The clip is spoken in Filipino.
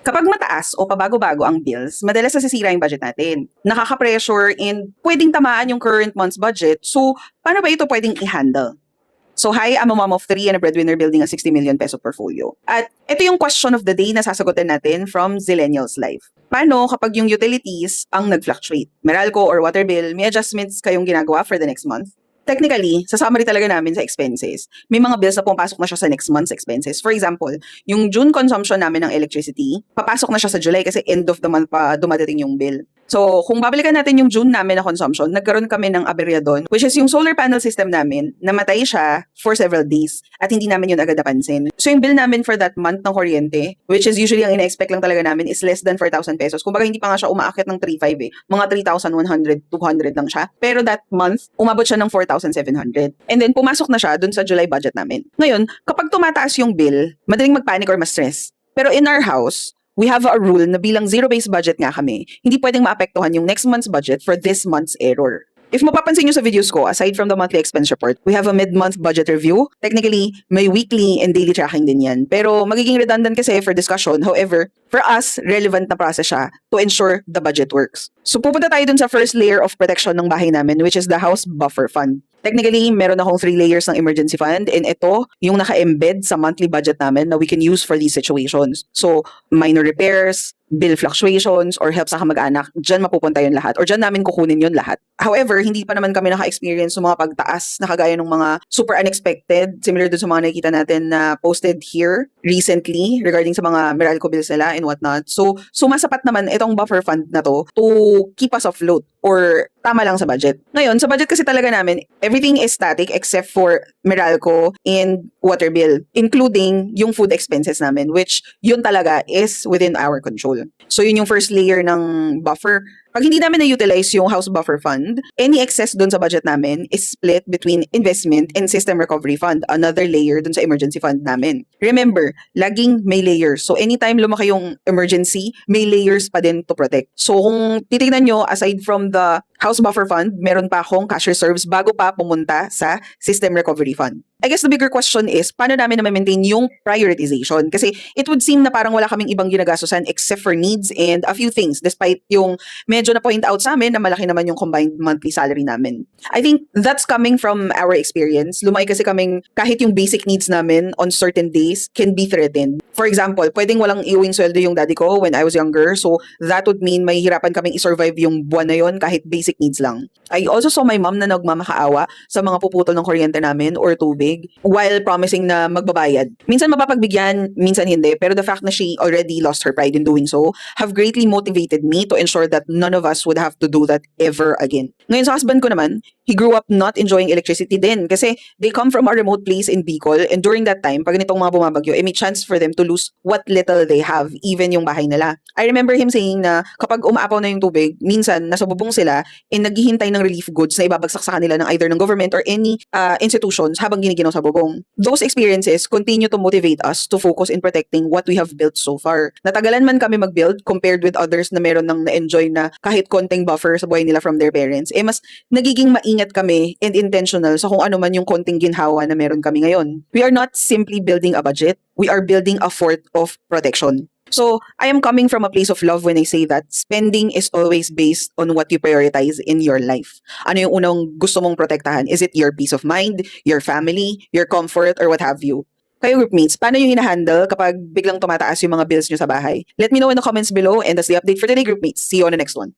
Kapag mataas o pabago-bago ang bills, madalas nasisira yung budget natin. Nakaka-pressure and pwedeng tamaan yung current month's budget. So, paano ba ito pwedeng i-handle? So, hi, I'm a mom of three and a breadwinner building a 60 million peso portfolio. At ito yung question of the day na sasagutin natin from Zillennials Life. Paano kapag yung utilities ang nag-fluctuate? Meralco or water bill, may adjustments kayong ginagawa for the next month? Technically, sa summary talaga namin sa expenses, may mga bills na pumapasok na siya sa next month's expenses. For example, yung June consumption namin ng electricity, papasok na siya sa July kasi end of the month pa dumadating yung bill. So, kung babalikan natin yung June namin na consumption, nagkaroon kami ng aberya doon, which is yung solar panel system namin, namatay siya for several days at hindi namin yun agad napansin. So, yung bill namin for that month ng kuryente, which is usually ang ina-expect lang talaga namin is less than 4,000 pesos. Kumbaga, hindi pa nga siya umaakit ng 3,500 Mga 3,100, 200 lang siya. Pero that month, umabot siya ng 4,700. And then, pumasok na siya dun sa July budget namin. Ngayon, kapag tumataas yung bill, madaling mag-panic or ma-stress. Pero in our house, we have a rule na bilang zero-based budget nga kami, hindi pwedeng maapektuhan yung next month's budget for this month's error. If mapapansin nyo sa videos ko, aside from the monthly expense report, we have a mid-month budget review. Technically, may weekly and daily tracking din yan. Pero magiging redundant kasi for discussion. However, for us, relevant na process siya to ensure the budget works. So pupunta tayo dun sa first layer of protection ng bahay namin, which is the house buffer fund. Technically, meron akong 3 layers ng emergency fund and ito yung naka-embed sa monthly budget namin na we can use for these situations. So, minor repairs, bill fluctuations, or help sa kamag-anak, dyan mapupunta yun lahat. Or dyan namin kukunin yun lahat. However, hindi pa naman kami naka-experience sa mga pagtaas na kagaya ng mga super unexpected, similar dun sa mga nakikita natin na posted here recently regarding sa mga Meralco bills nila and whatnot. So, sumasapat naman itong buffer fund na to keep us afloat or tama lang sa budget. Ngayon, sa budget kasi talaga namin, everything is static except for Meralco and water bill, including yung food expenses namin, which yun talaga is within our control. So, yun yung first layer ng buffer. Pag hindi namin na-utilize yung house buffer fund, any excess dun sa budget namin is split between investment and system recovery fund, another layer dun sa emergency fund namin. Remember, laging may layers. So anytime lumaki yung emergency, may layers pa din to protect. So kung titignan nyo, aside from the house buffer fund, meron pa akong cash reserves bago pa pumunta sa system recovery fund. I guess the bigger question is, paano namin na-maintain yung prioritization? Kasi it would seem na parang wala kaming ibang ginagastusan except for needs and a few things, despite yung medyo na-point out sa amin na malaki naman yung combined monthly salary namin. I think that's coming from our experience. Lumaki kasi kaming kahit yung basic needs namin on certain days can be threatened. For example, pwedeng walang iuwing sweldo yung daddy ko when I was younger, so that would mean may hirapan kaming i-survive yung buwan na yon kahit basic needs lang. I also saw my mom na nagmamakaawa sa mga puputol ng kuryente namin or tubig while promising na magbabayad. Minsan mapapagbigyan, minsan hindi, pero the fact na she already lost her pride in doing so have greatly motivated me to ensure that none of us would have to do that ever again. Ngayon sa husband ko naman, he grew up not enjoying electricity din kasi they come from a remote place in Bicol and during that time, pag nitong mga bumabagyo, may chance for them to lose what little they have, even yung bahay nila. I remember him saying na kapag umaapaw na yung tubig, minsan nasa bubong sila and naghihintay ng relief goods na ibabagsak sa kanila ng either ng government or any institutions habang giniginaw sa bubong. Those experiences continue to motivate us to focus in protecting what we have built so far. Natagalan man kami mag-build compared with others na meron ng na-enjoy na kahit konting buffer sa buhay nila from their parents, mas nagiging maingat kami and intentional sa kung ano man yung konting ginhawa na meron kami ngayon. We are not simply building a budget, we are building a fort of protection. So, I am coming from a place of love when I say that spending is always based on what you prioritize in your life. Ano yung unang gusto mong protektahan? Is it your peace of mind, your family, your comfort, or what have you? Kayo groupmates, paano yung hinahandle kapag biglang tumataas yung mga bills nyo sa bahay? Let me know in the comments below and that's the update for today, groupmates. See you on the next one.